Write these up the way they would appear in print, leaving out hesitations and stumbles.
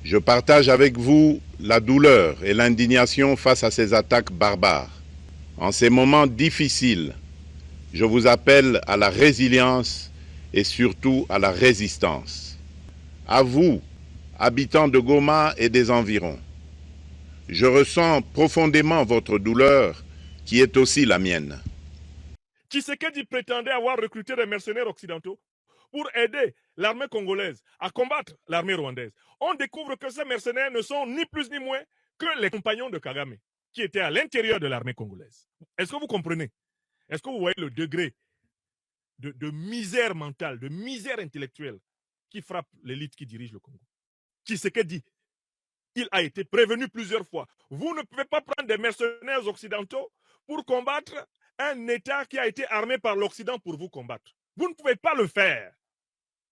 Je partage avec vous la douleur et l'indignation face à ces attaques barbares. En ces moments difficiles, je vous appelle à la résilience et surtout à la résistance. À vous, habitants de Goma et des environs, je ressens profondément votre douleur qui est aussi la mienne. Tshisekedi prétendait avoir recruté des mercenaires occidentaux pour aider l'armée congolaise à combattre l'armée rwandaise. On découvre que ces mercenaires ne sont ni plus ni moins que les compagnons de Kagame, qui étaient à l'intérieur de l'armée congolaise. Est-ce que vous comprenez? Est-ce que vous voyez le degré de misère mentale, de misère intellectuelle qui frappe l'élite qui dirige le Congo? Tshisekedi, il a été prévenu plusieurs fois. Vous ne pouvez pas prendre des mercenaires occidentaux pour combattre un État qui a été armé par l'Occident pour vous combattre. Vous ne pouvez pas le faire.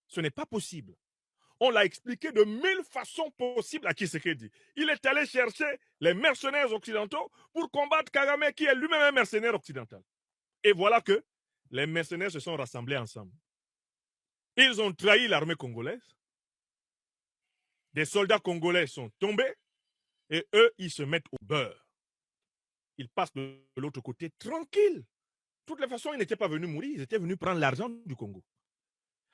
Ce n'est pas possible. On l'a expliqué de 1000 façons possibles à Tshisekedi. Il est allé chercher les mercenaires occidentaux pour combattre Kagame, qui est lui-même un mercenaire occidental. Et voilà que les mercenaires se sont rassemblés ensemble. Ils ont trahi l'armée congolaise. Des soldats congolais sont tombés et eux, ils se mettent au beurre. Ils passent de l'autre côté tranquille. De toutes les façons, ils n'étaient pas venus mourir, ils étaient venus prendre l'argent du Congo.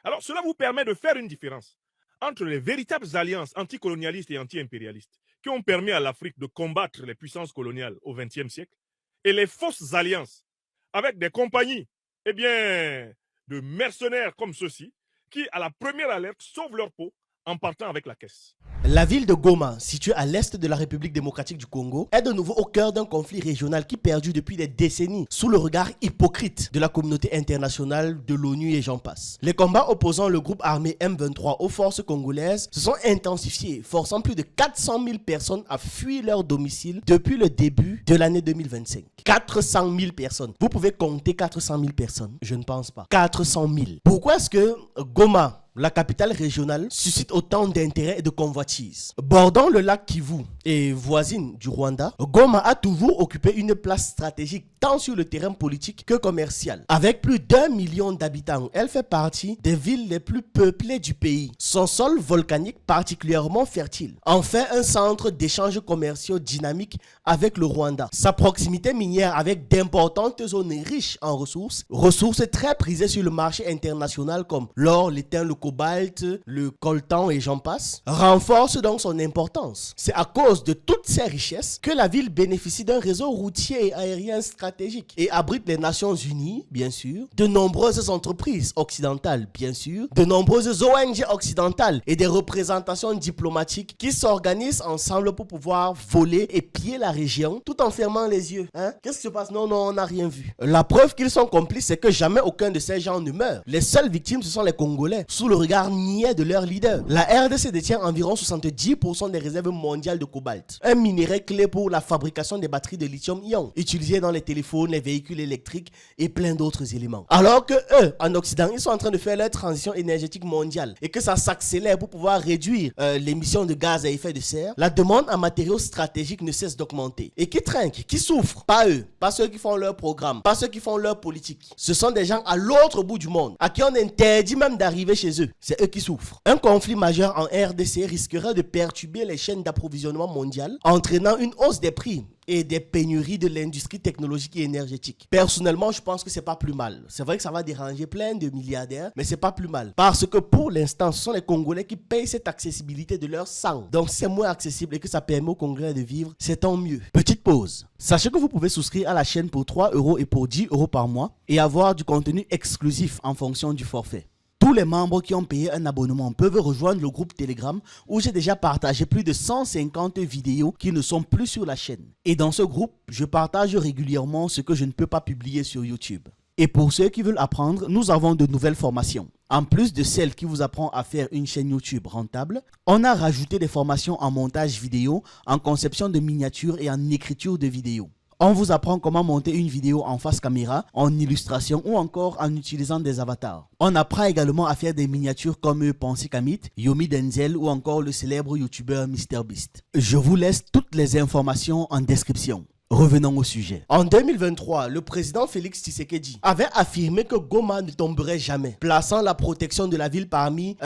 Alors, cela vous permet de faire une différence entre les véritables alliances anticolonialistes et anti-impérialistes qui ont permis à l'Afrique de combattre les puissances coloniales au XXe siècle et les fausses alliances avec des compagnies de mercenaires comme ceux-ci qui, à la première alerte, sauvent leur peau en partant avec la caisse. La ville de Goma, située à l'est de la République démocratique du Congo, est de nouveau au cœur d'un conflit régional qui perdure depuis des décennies sous le regard hypocrite de la communauté internationale, de l'ONU et j'en passe. Les combats opposant le groupe armé M23 aux forces congolaises se sont intensifiés, forçant plus de 400 000 personnes à fuir leur domicile depuis le début de l'année 2025. 400 000 personnes. Vous pouvez compter 400 000 personnes? Je ne pense pas. 400 000. Pourquoi est-ce que Goma, la capitale régionale, suscite autant d'intérêt et de convoitises? Bordant le lac Kivu et voisine du Rwanda, Goma a toujours occupé une place stratégique tant sur le terrain politique que commercial. Avec plus d'1 million d'habitants, elle fait partie des villes les plus peuplées du pays. Son sol volcanique particulièrement fertile en fait un centre d'échanges commerciaux dynamique avec le Rwanda. Sa proximité minière avec d'importantes zones riches en ressources très prisées sur le marché international comme l'or, l'étain, le cobalt, le coltan et j'en passe, renforce donc son importance. C'est à cause de toutes ces richesses que la ville bénéficie d'un réseau routier et aérien stratégique et abrite les Nations Unies, bien sûr, de nombreuses entreprises occidentales, bien sûr, de nombreuses ONG occidentales et des représentations diplomatiques qui s'organisent ensemble pour pouvoir voler et piller la région tout en fermant les yeux. Qu'est-ce qui se passe? Non, on n'a rien vu. La preuve qu'ils sont complices, c'est que jamais aucun de ces gens ne meurt. Les seules victimes, ce sont les Congolais, sous le regard niais de leur leader. La RDC détient environ 70% des réserves mondiales de cobalt, un minerai clé pour la fabrication des batteries de lithium-ion, utilisées dans les téléphones, les véhicules électriques et plein d'autres éléments. Alors que eux, en Occident, ils sont en train de faire leur transition énergétique mondiale et que ça s'accélère pour pouvoir réduire l'émission de gaz à effet de serre, la demande en matériaux stratégiques ne cesse d'augmenter. Et qui trinquent, qui souffrent? Pas eux, pas ceux qui font leur programme, pas ceux qui font leur politique. Ce sont des gens à l'autre bout du monde, à qui on interdit même d'arriver chez eux. C'est eux qui souffrent. Un conflit majeur en RDC risquerait de perturber les chaînes d'approvisionnement mondiales, entraînant une hausse des prix et des pénuries de l'industrie technologique et énergétique. Personnellement, je pense que c'est pas plus mal. C'est vrai que ça va déranger plein de milliardaires, mais c'est pas plus mal. Parce que pour l'instant, ce sont les Congolais qui payent cette accessibilité de leur sang. Donc c'est moins accessible et que ça permet aux Congolais de vivre, c'est tant mieux. Petite pause. Sachez que vous pouvez souscrire à la chaîne pour 3 € et pour 10 € par mois et avoir du contenu exclusif en fonction du forfait. Tous les membres qui ont payé un abonnement peuvent rejoindre le groupe Telegram où j'ai déjà partagé plus de 150 vidéos qui ne sont plus sur la chaîne. Et dans ce groupe, je partage régulièrement ce que je ne peux pas publier sur YouTube. Et pour ceux qui veulent apprendre, nous avons de nouvelles formations. En plus de celles qui vous apprend à faire une chaîne YouTube rentable, on a rajouté des formations en montage vidéo, en conception de miniatures et en écriture de vidéos. On vous apprend comment monter une vidéo en face caméra, en illustration ou encore en utilisant des avatars. On apprend également à faire des miniatures comme Pensée Kamit, Yomi Denzel ou encore le célèbre youtubeur MrBeast. Je vous laisse toutes les informations en description. Revenons au sujet. En 2023, le président Félix Tshisekedi avait affirmé que Goma ne tomberait jamais, plaçant la protection de la ville parmi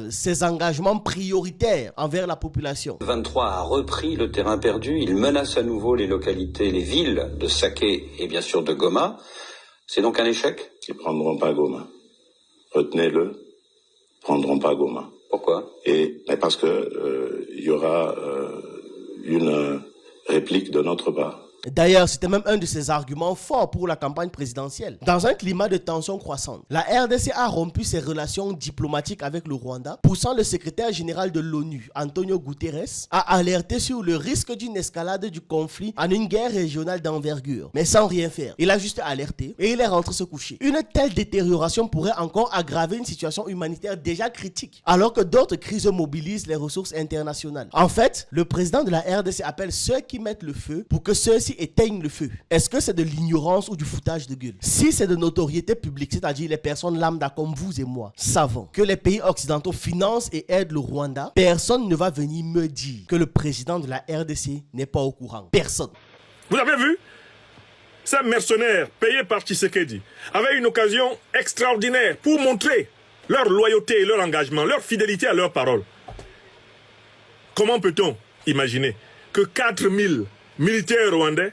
ses engagements prioritaires envers la population. Le 23 a repris le terrain perdu, il menace à nouveau les localités, les villes de Saké et bien sûr de Goma. C'est donc un échec? Ils ne prendront pas Goma. Retenez-le, ils ne prendront pas Goma. Pourquoi? Parce que y aura une réplique de notre part. D'ailleurs, c'était même un de ses arguments forts pour la campagne présidentielle. Dans un climat de tension croissante, la RDC a rompu ses relations diplomatiques avec le Rwanda, poussant le secrétaire général de l'ONU, Antonio Guterres, à alerter sur le risque d'une escalade du conflit en une guerre régionale d'envergure. Mais sans rien faire. Il a juste alerté et il est rentré se coucher. Une telle détérioration pourrait encore aggraver une situation humanitaire déjà critique, alors que d'autres crises mobilisent les ressources internationales. En fait, le président de la RDC appelle ceux qui mettent le feu pour que ceux-ci éteignent le feu. Est-ce que c'est de l'ignorance ou du foutage de gueule? Si c'est de notoriété publique, c'est-à-dire les personnes lambda comme vous et moi savons que les pays occidentaux financent et aident le Rwanda, personne ne va venir me dire que le président de la RDC n'est pas au courant. Personne. Vous avez vu? Ces mercenaires payés par Tshisekedi avaient une occasion extraordinaire pour montrer leur loyauté et leur engagement, leur fidélité à leur parole. Comment peut-on imaginer que 4000 militaires rwandais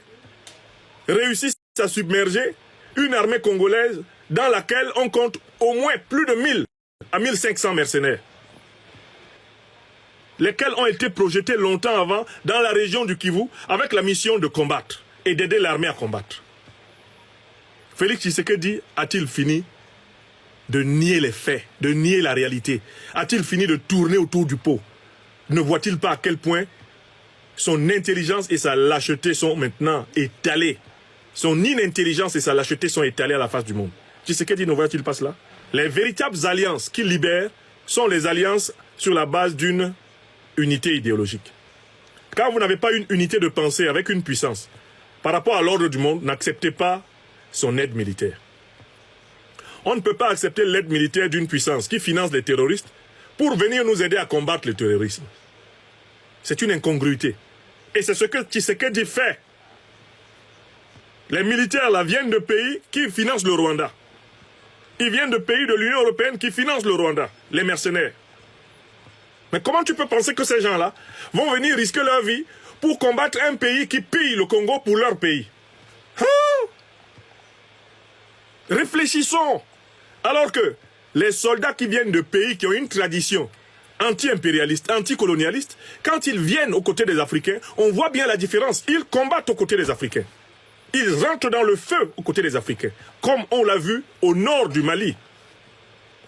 réussissent à submerger une armée congolaise dans laquelle on compte au moins plus de 1000 à 1500 mercenaires, lesquels ont été projetés longtemps avant dans la région du Kivu avec la mission de combattre et d'aider l'armée à combattre. Félix Tshisekedi a-t-il fini de nier les faits, de nier la réalité? A-t-il fini de tourner autour du pot? Ne voit-il pas à quel point son intelligence et sa lâcheté sont maintenant étalées? Son inintelligence et sa lâcheté sont étalées à la face du monde. Tshisekedi ne voit-il pas cela? Les véritables alliances qu'il libère sont les alliances sur la base d'une unité idéologique. Quand vous n'avez pas une unité de pensée avec une puissance par rapport à l'ordre du monde, n'acceptez pas son aide militaire. On ne peut pas accepter l'aide militaire d'une puissance qui finance les terroristes pour venir nous aider à combattre le terrorisme. C'est une incongruité. Et c'est ce que Tshisekedi fait. Les militaires là viennent de pays qui financent le Rwanda. Ils viennent de pays de l'Union européenne qui financent le Rwanda, les mercenaires. Mais comment tu peux penser que ces gens-là vont venir risquer leur vie pour combattre un pays qui pille le Congo pour leur pays? Hein? Réfléchissons. Alors que les soldats qui viennent de pays qui ont une tradition anti-impérialiste, anti-colonialiste, quand ils viennent aux côtés des Africains, on voit bien la différence. Ils combattent aux côtés des Africains. Ils rentrent dans le feu aux côtés des Africains, comme on l'a vu au nord du Mali,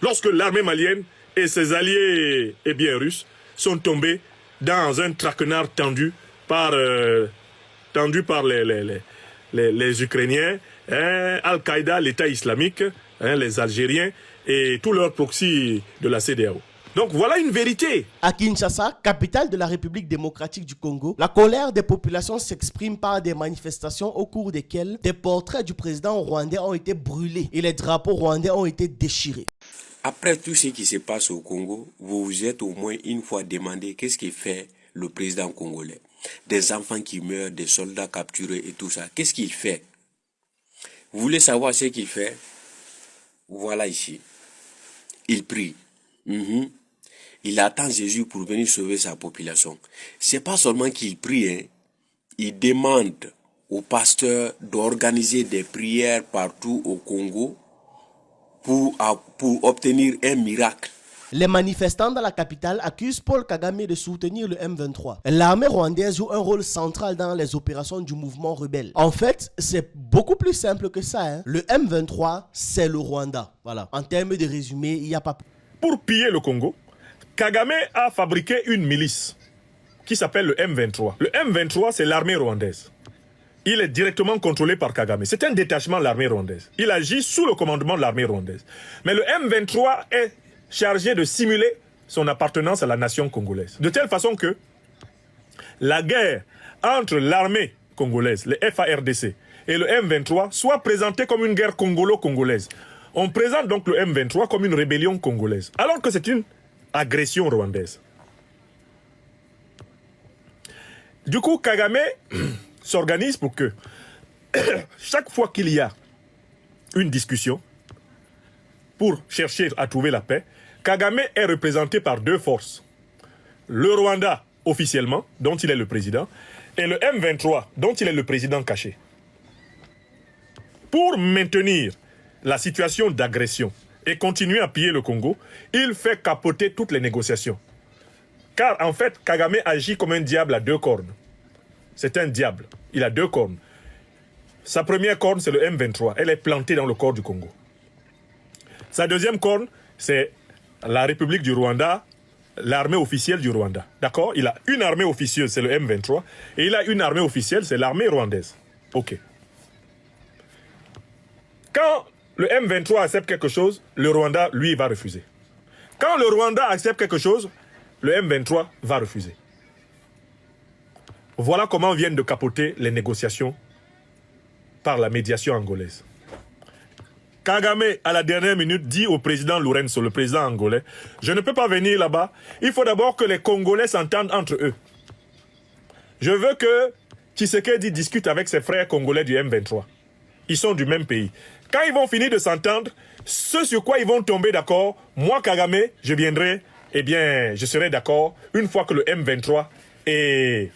lorsque l'armée malienne et ses alliés russes sont tombés dans un traquenard tendu par les Ukrainiens, Al-Qaïda, l'État islamique, les Algériens et tous leurs proxys de la CEDEAO. Donc voilà une vérité. À Kinshasa, capitale de la République démocratique du Congo, la colère des populations s'exprime par des manifestations au cours desquelles des portraits du président rwandais ont été brûlés et les drapeaux rwandais ont été déchirés. Après tout ce qui se passe au Congo, vous vous êtes au moins une fois demandé qu'est-ce qu'il fait le président congolais. Des enfants qui meurent, des soldats capturés et tout ça. Qu'est-ce qu'il fait? Vous voulez savoir ce qu'il fait? Voilà ici. Il prie. Il attend Jésus pour venir sauver sa population. C'est pas seulement qu'il prie, il demande aux pasteurs d'organiser des prières partout au Congo pour obtenir un miracle. Les manifestants dans la capitale accusent Paul Kagame de soutenir le M23. L'armée rwandaise joue un rôle central dans les opérations du mouvement rebelle. En fait, c'est beaucoup plus simple que ça. Le M23, c'est le Rwanda. Voilà. En termes de résumé, il n'y a pas... Pour piller le Congo, Kagame a fabriqué une milice qui s'appelle le M23. Le M23, c'est l'armée rwandaise. Il est directement contrôlé par Kagame. C'est un détachement de l'armée rwandaise. Il agit sous le commandement de l'armée rwandaise. Mais le M23 est chargé de simuler son appartenance à la nation congolaise. De telle façon que la guerre entre l'armée congolaise, le FARDC, et le M23 soit présentée comme une guerre congolo-congolaise. On présente donc le M23 comme une rébellion congolaise, alors que c'est une agression rwandaise. Du coup, Kagame s'organise pour que chaque fois qu'il y a une discussion pour chercher à trouver la paix, Kagame est représenté par deux forces. Le Rwanda, officiellement, dont il est le président, et le M23, dont il est le président caché. Pour maintenir la situation d'agression et continuer à piller le Congo, il fait capoter toutes les négociations. Car en fait, Kagame agit comme un diable à deux cornes. C'est un diable, il a deux cornes. Sa première corne, c'est le M23. Elle est plantée dans le corps du Congo. Sa deuxième corne, c'est la République du Rwanda, l'armée officielle du Rwanda. D'accord? Il a une armée officieuse, c'est le M23. Et il a une armée officielle, c'est l'armée rwandaise. OK. Quand le M23 accepte quelque chose, le Rwanda, lui, va refuser. Quand le Rwanda accepte quelque chose, le M23 va refuser. Voilà comment viennent de capoter les négociations par la médiation angolaise. Kagame, à la dernière minute, dit au président Lourenço, le président angolais, « Je ne peux pas venir là-bas. Il faut d'abord que les Congolais s'entendent entre eux. Je veux que Tshisekedi discute avec ses frères congolais du M23. Ils sont du même pays. Quand ils vont finir de s'entendre, ce sur quoi ils vont tomber d'accord, moi, Kagame, je viendrai, eh bien, je serai d'accord une fois que le M23 et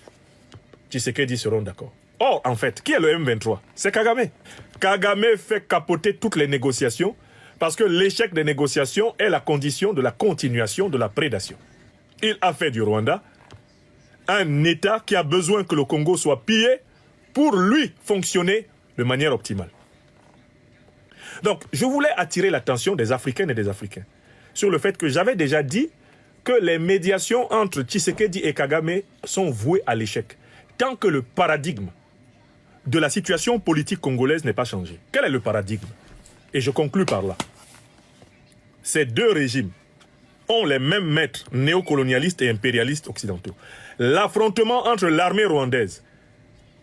Tshisekedi seront d'accord. » Or, en fait, qui est le M23? C'est Kagame. Kagame fait capoter toutes les négociations parce que l'échec des négociations est la condition de la continuation de la prédation. Il a fait du Rwanda un État qui a besoin que le Congo soit pillé pour lui fonctionner de manière optimale. Donc, je voulais attirer l'attention des Africaines et des Africains sur le fait que j'avais déjà dit que les médiations entre Tshisekedi et Kagame sont vouées à l'échec tant que le paradigme de la situation politique congolaise n'est pas changé. Quel est le paradigme? Et je conclus par là. Ces deux régimes ont les mêmes maîtres néocolonialistes et impérialistes occidentaux. L'affrontement entre l'armée rwandaise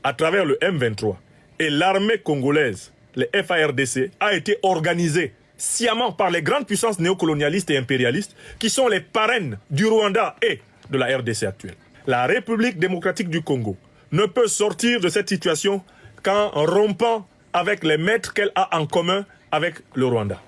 à travers le M23 et l'armée congolaise, les FARDC, a été organisé sciemment par les grandes puissances néocolonialistes et impérialistes qui sont les parraines du Rwanda et de la RDC actuelle. La République démocratique du Congo ne peut sortir de cette situation qu'en rompant avec les maîtres qu'elle a en commun avec le Rwanda.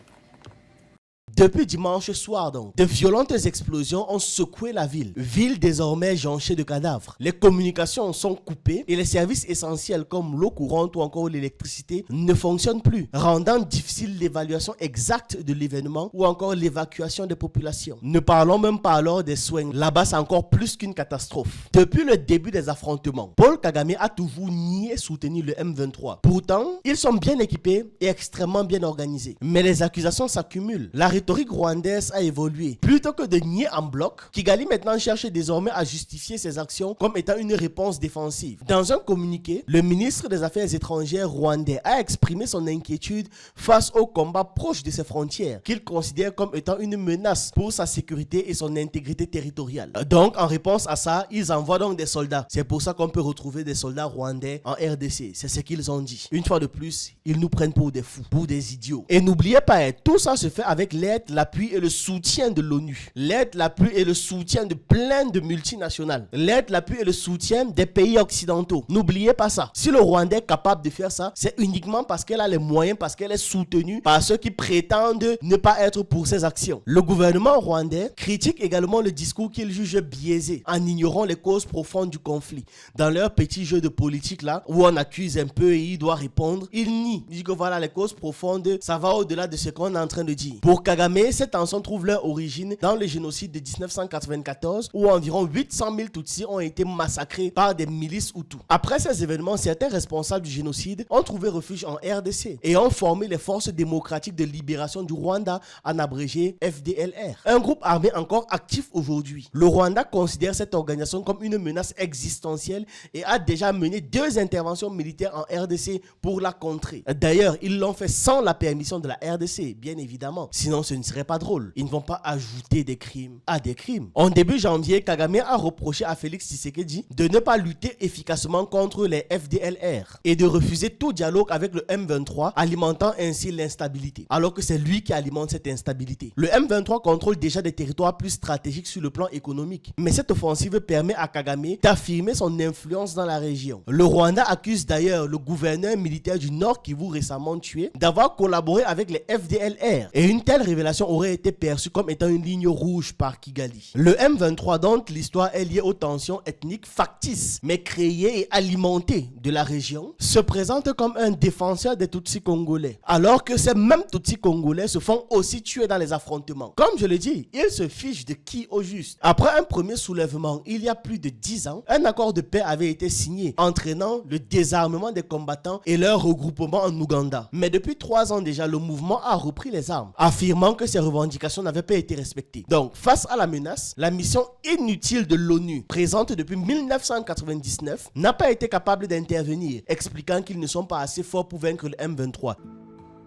Depuis dimanche soir donc, de violentes explosions ont secoué la ville désormais jonchée de cadavres. Les communications sont coupées et les services essentiels comme l'eau courante ou encore l'électricité ne fonctionnent plus, rendant difficile l'évaluation exacte de l'événement ou encore l'évacuation des populations. Ne parlons même pas alors des soins. Là-bas, c'est encore plus qu'une catastrophe. Depuis le début des affrontements, Paul Kagame a toujours nié soutenir le M23. Pourtant, ils sont bien équipés et extrêmement bien organisés. Mais les accusations s'accumulent. La rhétorique rwandaise a évolué. Plutôt que de nier en bloc, Kigali maintenant cherche désormais à justifier ses actions comme étant une réponse défensive. Dans un communiqué, le ministre des Affaires étrangères rwandais a exprimé son inquiétude face au combat proche de ses frontières, qu'il considère comme étant une menace pour sa sécurité et son intégrité territoriale. Donc, en réponse à ça, ils envoient donc des soldats. C'est pour ça qu'on peut retrouver des soldats rwandais en RDC. C'est ce qu'ils ont dit. Une fois de plus, ils nous prennent pour des fous, pour des idiots. Et n'oubliez pas, tout ça se fait avec l'aide, l'appui et le soutien de l'ONU. L'aide, l'appui et le soutien de plein de multinationales. L'aide, l'appui et le soutien des pays occidentaux. N'oubliez pas ça. Si le Rwanda est capable de faire ça, c'est uniquement parce qu'elle a les moyens, parce qu'elle est soutenue par ceux qui prétendent ne pas être pour ses actions. Le gouvernement rwandais critique également le discours qu'il juge biaisé en ignorant les causes profondes du conflit. Dans leur petit jeu de politique là, où on accuse un peu et il doit répondre, il nie. Il dit que voilà, les causes profondes, ça va au-delà de ce qu'on est en train de dire. Pour Kagame, cette tension trouve leur origine dans le génocide de 1994 où environ 800 000 Tutsis ont été massacrés par des milices Hutus. Après ces événements, certains responsables du génocide ont trouvé refuge en RDC et ont formé les Forces démocratiques de libération du Rwanda, en abrégé FDLR. Un groupe armé encore actif aujourd'hui. Le Rwanda considère cette organisation comme une menace existentielle et a déjà mené 2 interventions militaires en RDC pour la contrer. D'ailleurs, ils l'ont fait sans la permission de la RDC, bien évidemment. Sinon, ce ne serait pas drôle. Ils ne vont pas ajouter des crimes à des crimes. En début janvier, Kagame a reproché à Félix Tshisekedi de ne pas lutter efficacement contre les FDLR et de refuser tout dialogue avec le M23, alimentant ainsi l'instabilité. Alors que c'est lui qui alimente cette instabilité. Le M23 contrôle déjà des territoires plus stratégiques sur le plan économique. Mais cette offensive permet à Kagame d'affirmer son influence dans la région. Le Rwanda accuse d'ailleurs le gouverneur militaire du Nord Kivu récemment tué d'avoir collaboré avec les FDLR. Et une telle révélation aurait été perçue comme étant une ligne rouge par Kigali. Le M23, dont l'histoire est liée aux tensions ethniques factices, mais créées et alimentées de la région, se présente comme un défenseur des Tutsis congolais. Alors que ces mêmes Tutsis congolais se font aussi tuer dans les affrontements. Comme je le dis, ils se fichent de qui au juste. Après un premier soulèvement, il y a plus de 10 ans, un accord de paix avait été signé, entraînant le désarmement des combattants et leur regroupement en Ouganda. Mais depuis 3 ans déjà, le mouvement a repris les armes, affirmant que ses revendications n'avaient pas été respectées. Donc, face à la menace, la mission inutile de l'ONU, présente depuis 1999, n'a pas été capable d'intervenir, expliquant qu'ils ne sont pas assez forts pour vaincre le M23.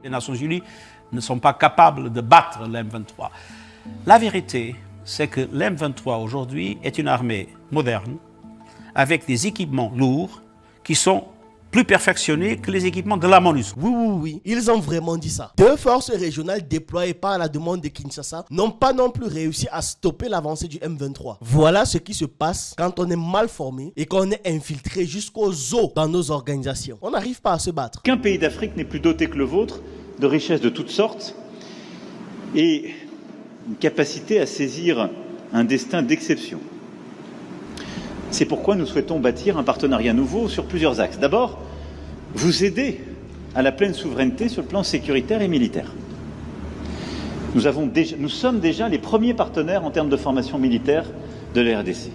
Les Nations Unies ne sont pas capables de battre le M23. La vérité, c'est que le M23 aujourd'hui est une armée moderne, avec des équipements lourds qui sont plus perfectionnés que les équipements de la MONUSCO. Oui, ils ont vraiment dit ça. 2 forces régionales déployées par la demande de Kinshasa n'ont pas non plus réussi à stopper l'avancée du M23. Voilà ce qui se passe quand on est mal formé et qu'on est infiltré jusqu'aux os dans nos organisations. On n'arrive pas à se battre. Qu'un pays d'Afrique n'est plus doté que le vôtre de richesses de toutes sortes et une capacité à saisir un destin d'exception. C'est pourquoi nous souhaitons bâtir un partenariat nouveau sur plusieurs axes. D'abord, vous aider à la pleine souveraineté sur le plan sécuritaire et militaire. Nous sommes déjà les premiers partenaires en termes de formation militaire de la RDC.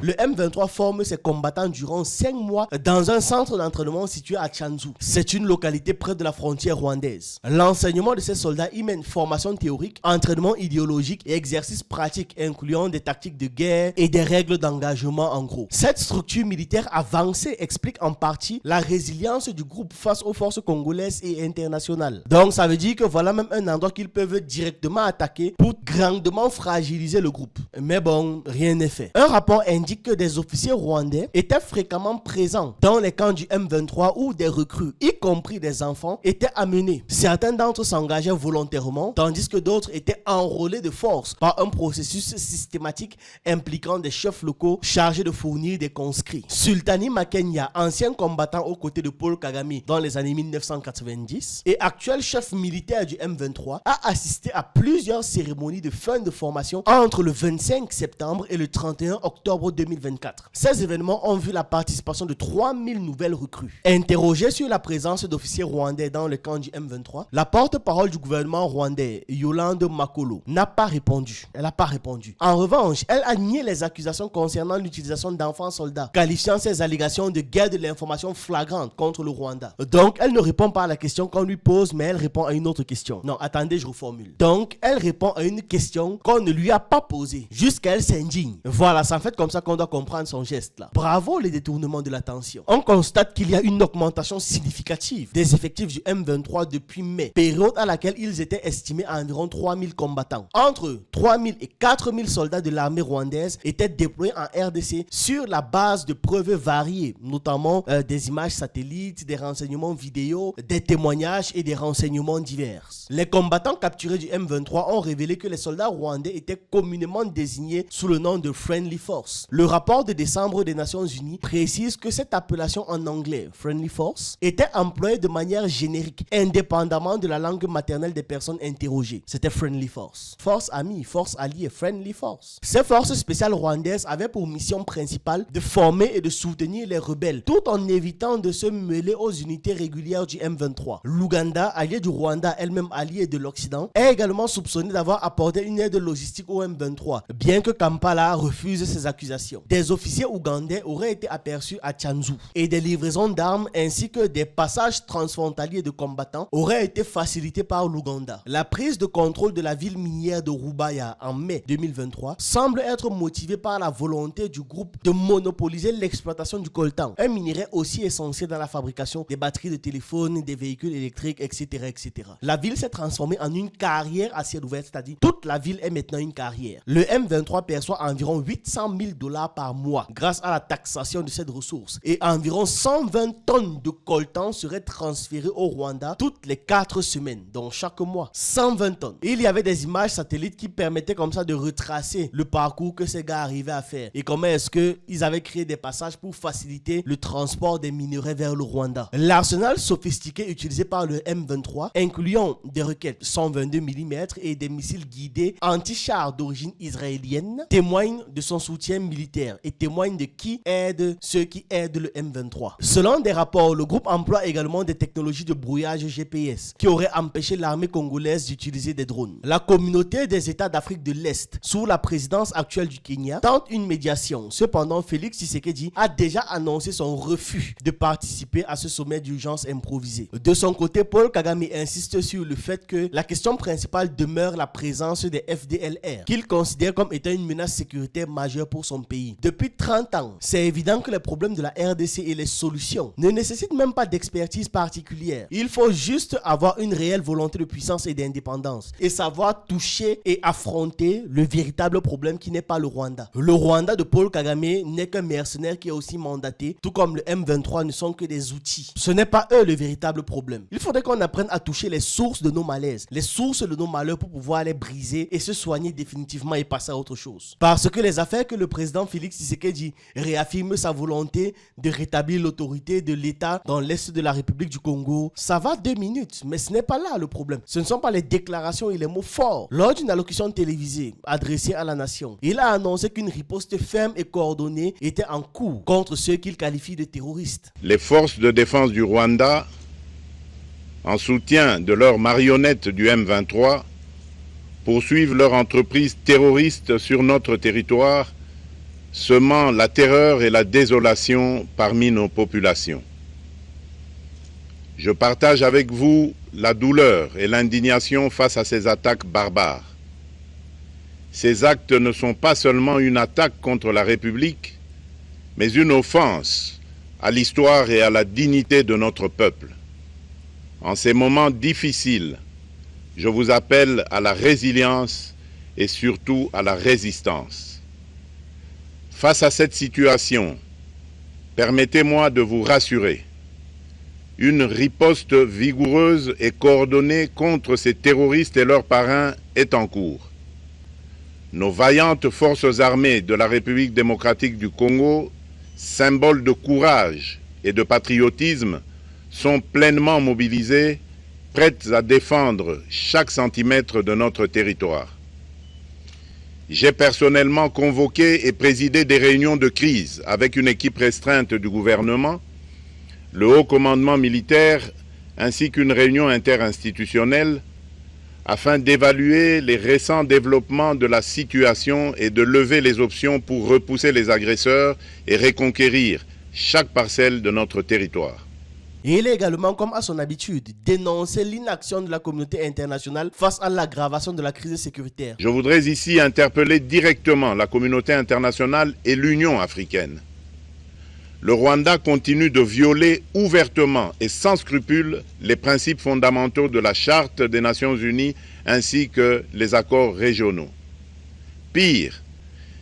Le M23 forme ses combattants durant 5 mois dans un centre d'entraînement situé à Tchanzu. C'est une localité près de la frontière rwandaise. L'enseignement de ces soldats y mène formation théorique, entraînement idéologique et exercices pratiques incluant des tactiques de guerre et des règles d'engagement en gros. Cette structure militaire avancée explique en partie la résilience du groupe face aux forces congolaises et internationales. Donc ça veut dire que voilà même un endroit qu'ils peuvent directement attaquer pour grandement fragiliser le groupe. Mais bon, rien n'est fait. Un rapport indique que des officiers rwandais étaient fréquemment présents dans les camps du M23 où des recrues, y compris des enfants, étaient amenés. Certains d'entre eux s'engageaient volontairement, tandis que d'autres étaient enrôlés de force par un processus systématique impliquant des chefs locaux chargés de fournir des conscrits. Sultani Makenya, ancien combattant aux côtés de Paul Kagame dans les années 1990 et actuel chef militaire du M23, a assisté à plusieurs cérémonies de fin de formation entre le 25 septembre et le 31 octobre 2024. Ces événements ont vu la participation de 3000 nouvelles recrues. Interrogée sur la présence d'officiers rwandais dans le camp du M23, la porte-parole du gouvernement rwandais, Yolande Makolo, n'a pas répondu. Elle n'a pas répondu. En revanche, elle a nié les accusations concernant l'utilisation d'enfants soldats, qualifiant ces allégations de guerre de l'information flagrante contre le Rwanda. Donc, elle ne répond pas à la question qu'on lui pose, mais elle répond à une autre question. Non, attendez, je reformule. Donc, elle répond à une question qu'on ne lui a pas posée, jusqu'à elle s'indigne. Voilà, c'est en fait comme ça qu'on doit comprendre son geste là. Bravo les détournements de l'attention. On constate qu'il y a une augmentation significative des effectifs du M23 depuis mai, période à laquelle ils étaient estimés à environ 3000 combattants. Entre 3000 et 4000 soldats de l'armée rwandaise étaient déployés en RDC sur la base de preuves variées, notamment des images satellites, des renseignements vidéo, des témoignages et des renseignements divers. Les combattants capturés du M23 ont révélé que les soldats rwandais étaient communément désignés sous le nom de Friendly Force. Le rapport de décembre des Nations Unies précise que cette appellation en anglais, Friendly Force, était employée de manière générique, indépendamment de la langue maternelle des personnes interrogées. C'était Friendly Force. Force amie, force alliée, Friendly Force. Ces forces spéciales rwandaises avaient pour mission principale de former et de soutenir les rebelles, tout en évitant de se mêler aux unités régulières du M23. L'Ouganda, allié du Rwanda, elle-même alliée de l'Occident, est également soupçonnée d'avoir apporté une aide logistique au M23, bien que Kampala refuse ces accusations. situation. Des officiers ougandais auraient été aperçus à Tchanzu et des livraisons d'armes ainsi que des passages transfrontaliers de combattants auraient été facilités par l'Ouganda. La prise de contrôle de la ville minière de Rubaya en mai 2023 semble être motivée par la volonté du groupe de monopoliser l'exploitation du coltan, un minerai aussi essentiel dans la fabrication des batteries de téléphone, des véhicules électriques, etc. etc. La ville s'est transformée en une carrière à ciel ouvert, c'est-à-dire toute la ville est maintenant une carrière. Le M23 perçoit environ 800 000 $ par mois grâce à la taxation de cette ressource et environ 120 tonnes de coltan seraient transférées au Rwanda toutes les 4 semaines, donc chaque mois. 120 tonnes. Et il y avait des images satellites qui permettaient comme ça de retracer le parcours que ces gars arrivaient à faire et comment est-ce qu'ils avaient créé des passages pour faciliter le transport des minerais vers le Rwanda. L'arsenal sophistiqué utilisé par le M23, incluant des roquettes 122 mm et des missiles guidés anti-chars d'origine israélienne, témoigne de son soutien militaire et témoigne de qui aide ceux qui aident le M23. Selon des rapports, le groupe emploie également des technologies de brouillage GPS qui auraient empêché l'armée congolaise d'utiliser des drones. La communauté des États d'Afrique de l'Est, sous la présidence actuelle du Kenya, tente une médiation. Cependant, Félix Tshisekedi a déjà annoncé son refus de participer à ce sommet d'urgence improvisé. De son côté, Paul Kagame insiste sur le fait que la question principale demeure la présence des FDLR, qu'il considère comme étant une menace sécuritaire majeure pour son pays. Depuis 30 ans, c'est évident que les problèmes de la RDC et les solutions ne nécessitent même pas d'expertise particulière. Il faut juste avoir une réelle volonté de puissance et d'indépendance et savoir toucher et affronter le véritable problème qui n'est pas le Rwanda. Le Rwanda de Paul Kagame n'est qu'un mercenaire qui est aussi mandaté, tout comme le M23 ne sont que des outils. Ce n'est pas eux le véritable problème. Il faudrait qu'on apprenne à toucher les sources de nos malaises, les sources de nos malheurs pour pouvoir les briser et se soigner définitivement et passer à autre chose. Parce que les affaires que le président Félix Tshisekedi réaffirme sa volonté de rétablir l'autorité de l'État dans l'est de la République du Congo, ça va 2 minutes, mais ce n'est pas là le problème. Ce ne sont pas les déclarations et les mots forts. Lors d'une allocution télévisée adressée à la nation, il a annoncé qu'une riposte ferme et coordonnée était en cours contre ceux qu'il qualifie de terroristes. Les forces de défense du Rwanda, en soutien de leurs marionnettes du M23, poursuivent leur entreprise terroriste sur notre territoire, semant la terreur et la désolation parmi nos populations. Je partage avec vous la douleur et l'indignation face à ces attaques barbares. Ces actes ne sont pas seulement une attaque contre la République, mais une offense à l'histoire et à la dignité de notre peuple. En ces moments difficiles, je vous appelle à la résilience et surtout à la résistance. Face à cette situation, permettez-moi de vous rassurer. Une riposte vigoureuse et coordonnée contre ces terroristes et leurs parrains est en cours. Nos vaillantes forces armées de la République démocratique du Congo, symboles de courage et de patriotisme, sont pleinement mobilisées, prêtes à défendre chaque centimètre de notre territoire. J'ai personnellement convoqué et présidé des réunions de crise avec une équipe restreinte du gouvernement, le haut commandement militaire ainsi qu'une réunion interinstitutionnelle afin d'évaluer les récents développements de la situation et de lever les options pour repousser les agresseurs et reconquérir chaque parcelle de notre territoire. Et il a également, comme à son habitude, dénoncé l'inaction de la communauté internationale face à l'aggravation de la crise sécuritaire. Je voudrais ici interpeller directement la communauté internationale et l'Union africaine. Le Rwanda continue de violer ouvertement et sans scrupule les principes fondamentaux de la Charte des Nations Unies ainsi que les accords régionaux. Pire,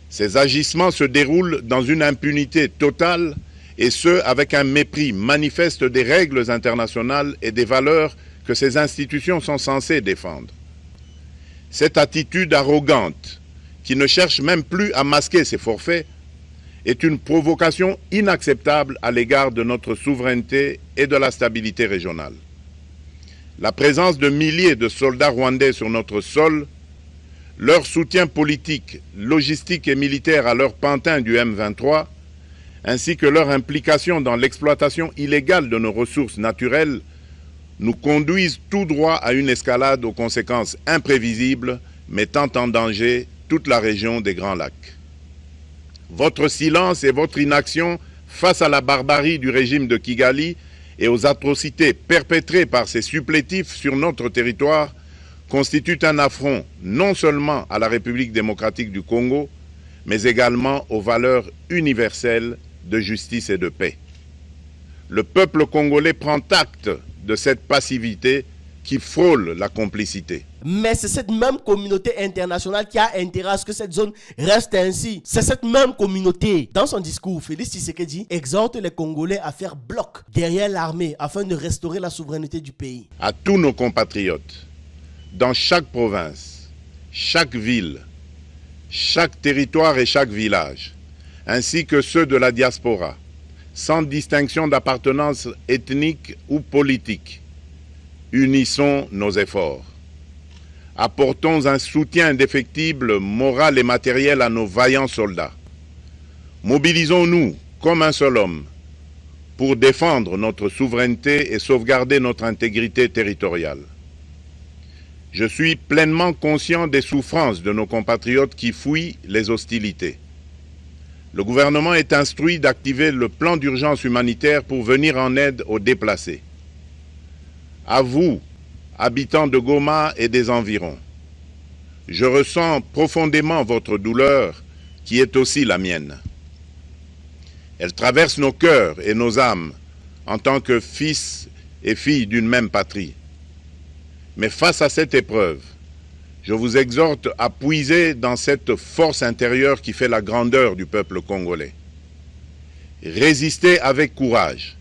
ces agissements se déroulent dans une impunité totale et ce, avec un mépris manifeste des règles internationales et des valeurs que ces institutions sont censées défendre. Cette attitude arrogante, qui ne cherche même plus à masquer ses forfaits, est une provocation inacceptable à l'égard de notre souveraineté et de la stabilité régionale. La présence de milliers de soldats rwandais sur notre sol, leur soutien politique, logistique et militaire à leur pantin du M23, ainsi que leur implication dans l'exploitation illégale de nos ressources naturelles, nous conduisent tout droit à une escalade aux conséquences imprévisibles, mettant en danger toute la région des Grands Lacs. Votre silence et votre inaction face à la barbarie du régime de Kigali et aux atrocités perpétrées par ces supplétifs sur notre territoire constituent un affront non seulement à la République démocratique du Congo, mais également aux valeurs universelles de justice et de paix. Le peuple congolais prend acte de cette passivité qui frôle la complicité. Mais c'est cette même communauté internationale qui a intérêt à ce que cette zone reste ainsi. C'est cette même communauté. Dans son discours, Félix Tshisekedi exhorte les Congolais à faire bloc derrière l'armée afin de restaurer la souveraineté du pays. À tous nos compatriotes, dans chaque province, chaque ville, chaque territoire et chaque village, ainsi que ceux de la diaspora, sans distinction d'appartenance ethnique ou politique, unissons nos efforts. Apportons un soutien indéfectible, moral et matériel à nos vaillants soldats. Mobilisons-nous comme un seul homme pour défendre notre souveraineté et sauvegarder notre intégrité territoriale. Je suis pleinement conscient des souffrances de nos compatriotes qui fuient les hostilités. Le gouvernement est instruit d'activer le plan d'urgence humanitaire pour venir en aide aux déplacés. À vous, habitants de Goma et des environs, je ressens profondément votre douleur qui est aussi la mienne. Elle traverse nos cœurs et nos âmes en tant que fils et filles d'une même patrie. Mais face à cette épreuve, je vous exhorte à puiser dans cette force intérieure qui fait la grandeur du peuple congolais. Résistez avec courage.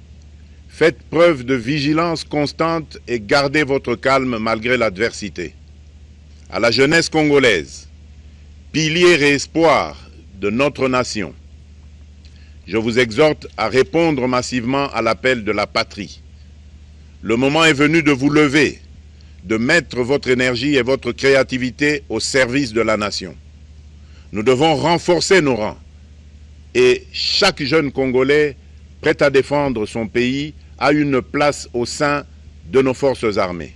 Faites preuve de vigilance constante et gardez votre calme malgré l'adversité. À la jeunesse congolaise, pilier et espoir de notre nation, je vous exhorte à répondre massivement à l'appel de la patrie. Le moment est venu de vous lever, de mettre votre énergie et votre créativité au service de la nation. Nous devons renforcer nos rangs et chaque jeune Congolais prêt à défendre son pays a une place au sein de nos forces armées.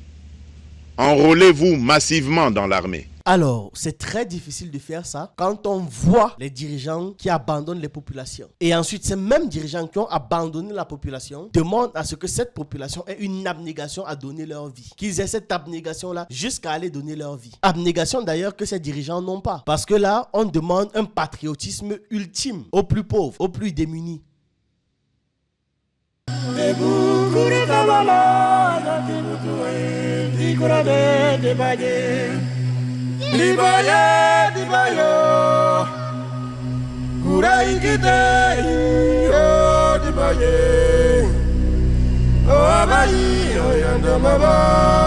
Enrôlez-vous massivement dans l'armée. Alors, c'est très difficile de faire ça quand on voit les dirigeants qui abandonnent les populations. Et ensuite, ces mêmes dirigeants qui ont abandonné la population demandent à ce que cette population ait une abnégation à donner leur vie. Qu'ils aient cette abnégation-là jusqu'à aller donner leur vie. Abnégation d'ailleurs que ces dirigeants n'ont pas. Parce que là, on demande un patriotisme ultime aux plus pauvres, aux plus démunis. Dibaye, dibayo, kuraikite, yo dibaye, o abayi, o yandamaba.